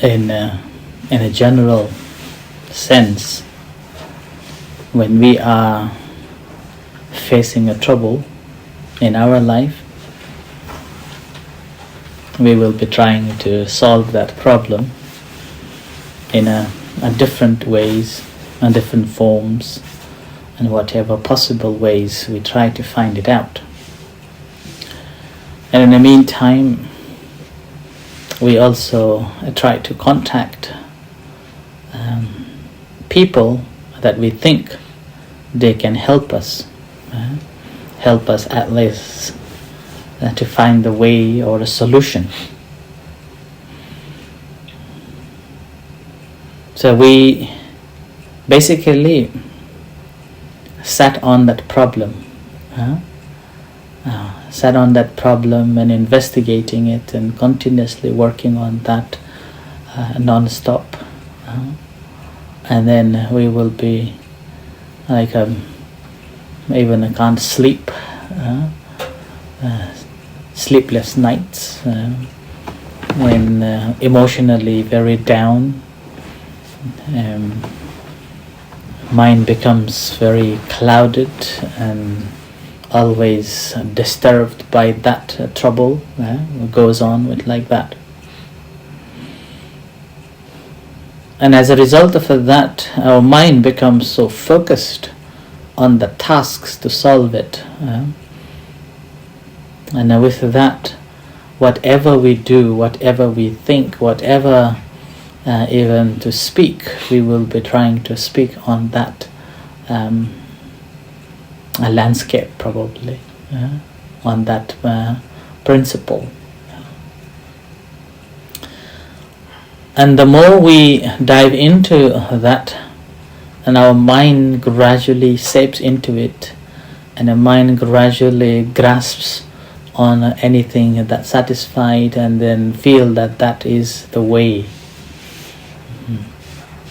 in a general sense, when we are facing a trouble in our life, we will be trying to solve that problem in a different ways and different forms, and whatever possible ways we try to find it out. And in the meantime, we also try to contact people that we think they can help us at least to find the way or a solution. So we basically sat on that problem, and investigating it and continuously working on that non-stop. And then we will be like even I can't sleep, sleepless nights, when emotionally very down, mind becomes very clouded and always disturbed by that trouble, goes on with like that. And as a result of that, our mind becomes so focused on the tasks to solve it. And with that, whatever we do, whatever we think, whatever even to speak, we will be trying to speak on that a landscape, probably, on that principle. And the more we dive into that, and our mind gradually seeps into it, and the mind gradually grasps on anything that's satisfied, and then feel that that is the way.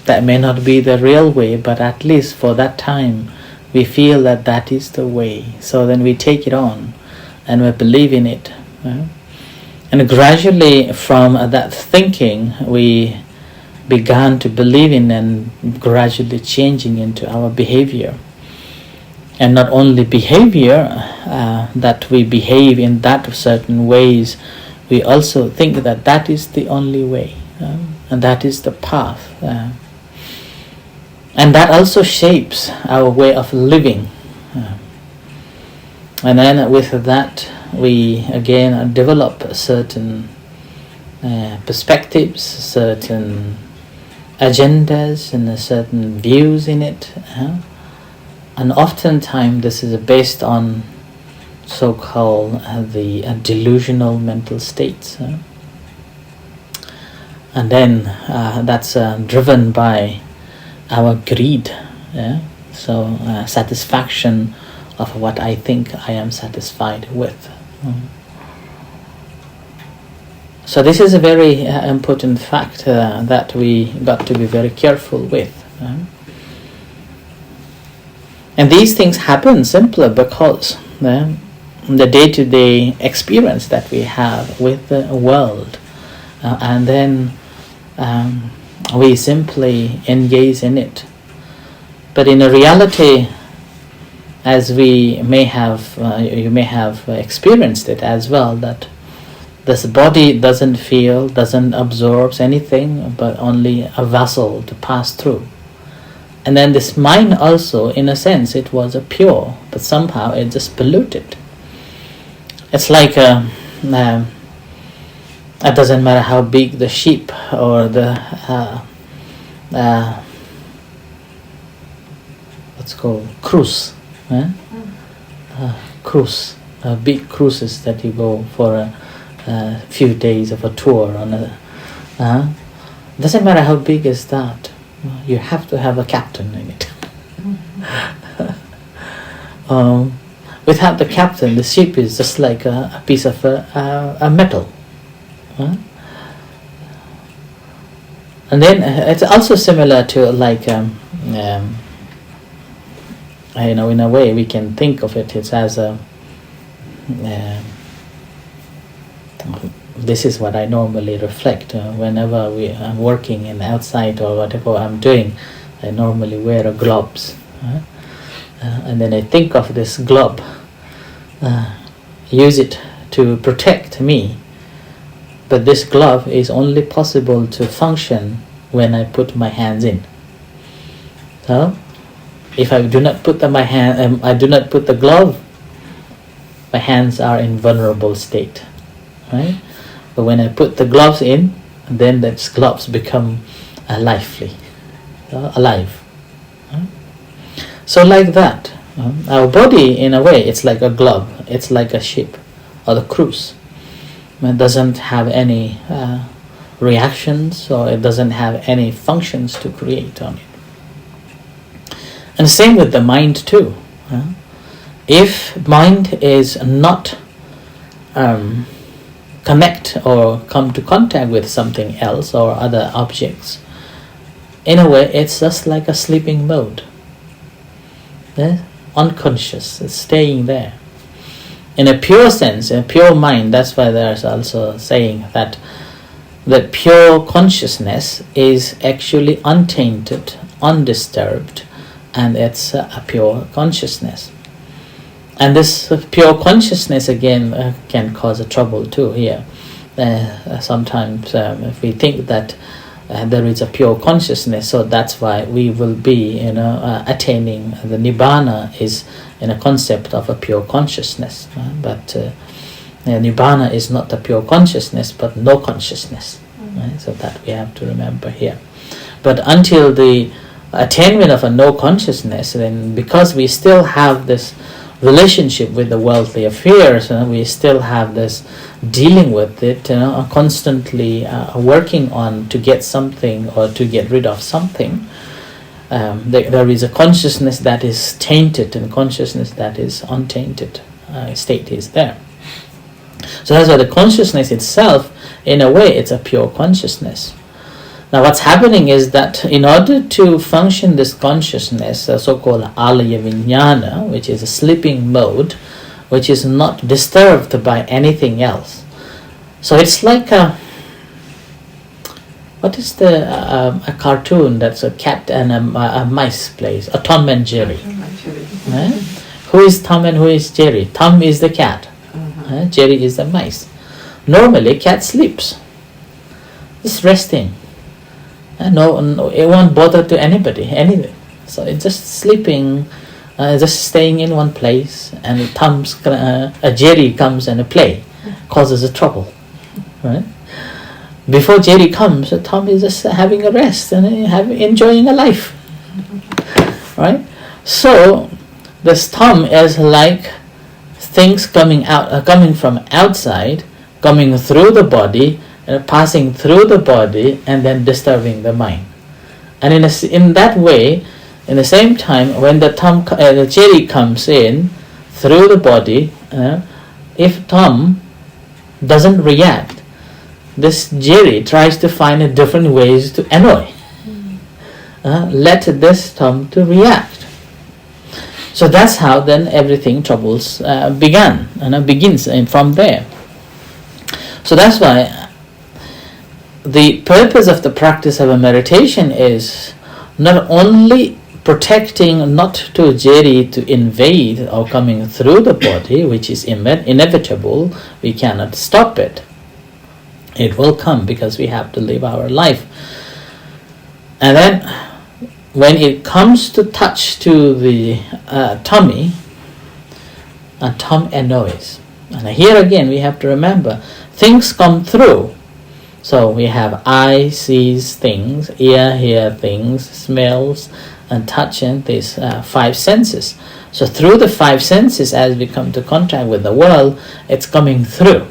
That may not be the real way, but at least for that time we feel that that is the way. So then we take it on and we believe in it. And gradually from that thinking we began to believe in, and gradually changing into our behavior. And not only behavior, that we behave in that certain ways, we also think that that is the only way, and that is the path. And that also shapes our way of living. And then with that, we again develop certain perspectives, certain agendas, and certain views in it. And oftentimes this is based on so-called the delusional mental states. And then that's driven by our greed, so satisfaction of what I think I am satisfied with. So this is a very important fact that we got to be very careful with. And these things happen simply because the day-to-day experience that we have with the world, and then we simply engage in it. But in a reality, as we may have, you may have experienced it as well, that this body doesn't feel, doesn't absorb anything, but only a vessel to pass through. And then this mind also, in a sense, it was a pure, but somehow it just polluted. It's like it doesn't matter how big the sheep or the what's called cruise, cruise, big cruises that you go for a few days of a tour on a. Doesn't matter how big is that. You have to have a captain in it. Without the captain, the ship is just like a piece of a metal. And then it's also similar to like, in a way we can think of it as a This is what I normally reflect whenever I'm working in outside or whatever I'm doing. I normally wear a gloves, and then I think of this glove, use it to protect me. But this glove is only possible to function when I put my hands in. So, if I do not put I do not put the glove, my hands are in vulnerable state, right? But when I put the gloves in, then those gloves become lively, alive. So like that, our body, in a way, it's like a glove. It's like a ship or the cruise. It doesn't have any reactions, or it doesn't have any functions to create on it. And same with the mind too. If mind is not connect or come to contact with something else or other objects, in a way it's just like a sleeping mode. Unconscious, it's staying there. In a pure sense, in a pure mind, that's why there's also saying that the pure consciousness is actually untainted, undisturbed, and it's a pure consciousness. And this pure consciousness again can cause a trouble too here. Sometimes if we think that there is a pure consciousness, so that's why we will be attaining the Nibbana is in a concept of a pure consciousness. But Nibbana is not a pure consciousness, but no consciousness. Right? So that we have to remember here. But until the attainment of a no consciousness, then because we still have this relationship with the worldly affairs, we still have this dealing with it, constantly working on to get something or to get rid of something. There is a consciousness that is tainted and consciousness that is untainted state is there. So that's why the consciousness itself, in a way, it's a pure consciousness. Now what's happening is that in order to function this consciousness, so-called alaya vijnana, which is a sleeping mode, which is not disturbed by anything else. So it's like what is a cartoon that's a cat and a mice plays, a Tom and Jerry. Right? Who is Tom and who is Jerry? Tom is the cat, Jerry is the mice. Normally cat sleeps, it's resting. No, it won't bother to anybody, anything. So it's just sleeping, just staying in one place, and a Jerry comes and a play, causes a trouble, right? Before Jerry comes, Tom is just having a rest and enjoying a life, right? So this Tom is like things coming from outside, coming through the body, passing through the body and then disturbing the mind. And in that way, in the same time, when the Jerry comes in through the body, if Tom doesn't react, this Jerry tries to find different ways to annoy. Let this Tom to react. So that's how then everything troubles begins from there. So that's why the purpose of the practice of a meditation is not only protecting not to Jerry to invade or coming through the body, which is inevitable, we cannot stop it. It will come because we have to live our life. And then when it comes to touch to the tummy, a Tom annoys. And here again we have to remember, things come through. So we have eye sees things, ear hear things, smells and touch, and these 5 senses. So through the 5 senses, as we come to contact with the world, it's coming through.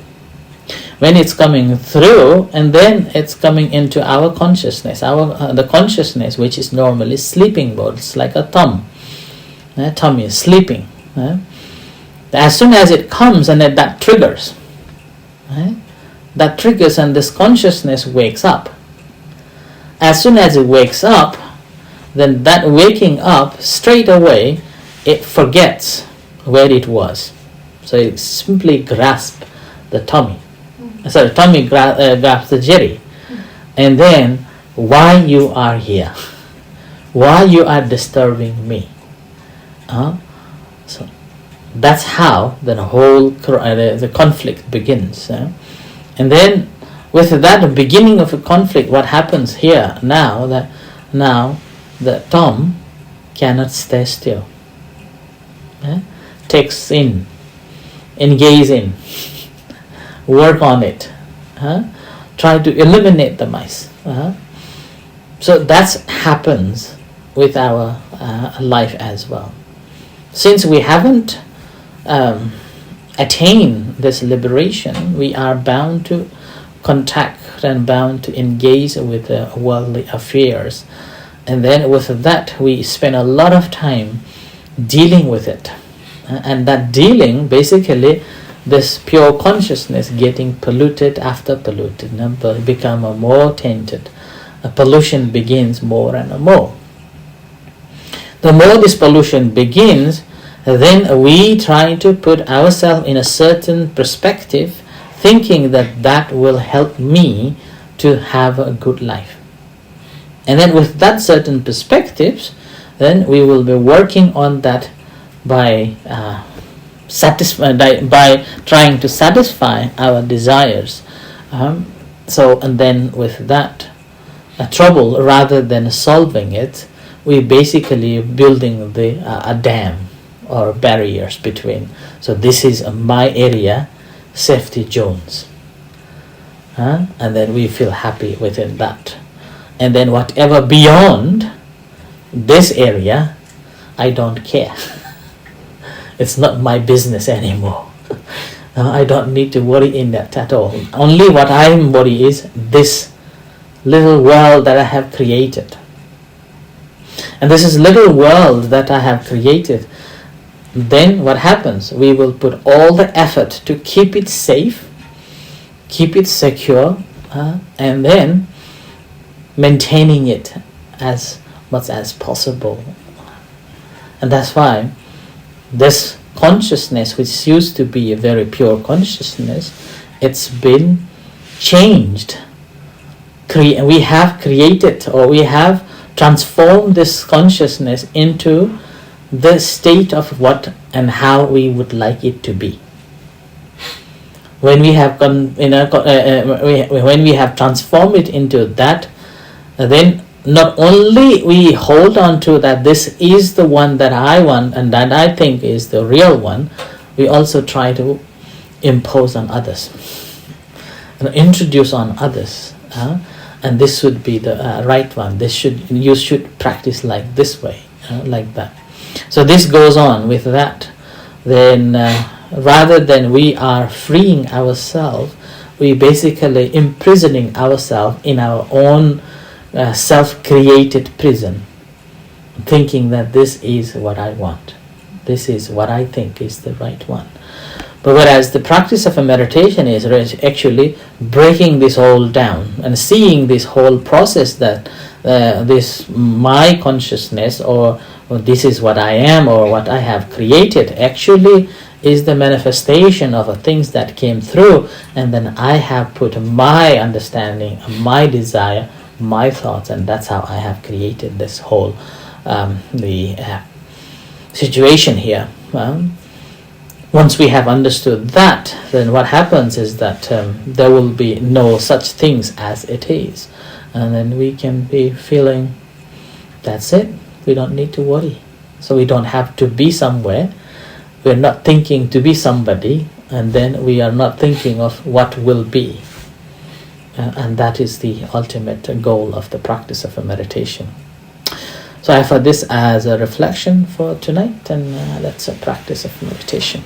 When it's coming through, and then it's coming into our consciousness, the consciousness which is normally sleeping mode. It's like a thumb. Thumb is sleeping. As soon as it comes, and that triggers. That triggers, and this consciousness wakes up. As soon as it wakes up, then that waking up, straight away, it forgets where it was. So it simply grasps the tummy. Tommy grabs the Jerry, and then why you are here, why you are disturbing me. So that's how the whole the conflict begins. And then with that beginning of a conflict, what happens here now that Tom cannot stay still. Takes in, engage in, work on it, try to eliminate the mice. So that happens with our life as well. Since we haven't attained this liberation, we are bound to contact and bound to engage with worldly affairs. And then with that, we spend a lot of time dealing with it. And that dealing, basically, this pure consciousness getting polluted after polluted, become more tainted. Pollution begins more and more. The more this pollution begins, then we try to put ourselves in a certain perspective, thinking that that will help me to have a good life. And then with that certain perspectives, then we will be working on that by by trying to satisfy our desires. And then with that trouble, rather than solving it, we basically building a dam or barriers between. So this is my area, safety zones. And then we feel happy within that. And then whatever beyond this area, I don't care. It's not my business anymore. I don't need to worry in that at all. Only what I'm worried is this little world that I have created. And this is little world that I have created. Then what happens? We will put all the effort to keep it safe, keep it secure, and then maintaining it as much as possible. And that's why this consciousness, which used to be a very pure consciousness, it's been changed. We have created, or we have transformed this consciousness into the state of what and how we would like it to be. When we have when we have transformed it into that, then not only we hold on to that this is the one that I want and that I think is the real one, we also try to impose on others, introduce on others, and this should be the right one. You should practice like this way, like that. So this goes on with that. Then rather than we are freeing ourselves, we basically imprisoning ourselves in our own self-created prison, thinking that this is what I want, this is what I think is the right one. But whereas the practice of a meditation is actually breaking this all down and seeing this whole process that this my consciousness or this is what I am or what I have created actually is the manifestation of things that came through, and then I have put my understanding, my desire, my thoughts, and that's how I have created this whole situation here. Once we have understood that, then what happens is that there will be no such things as it is, and then we can be feeling that's it, we don't need to worry. So we don't have to be somewhere, we're not thinking to be somebody, and then we are not thinking of what will be. And that is the ultimate goal of the practice of a meditation. So I offer this as a reflection for tonight, and let's practice of meditation.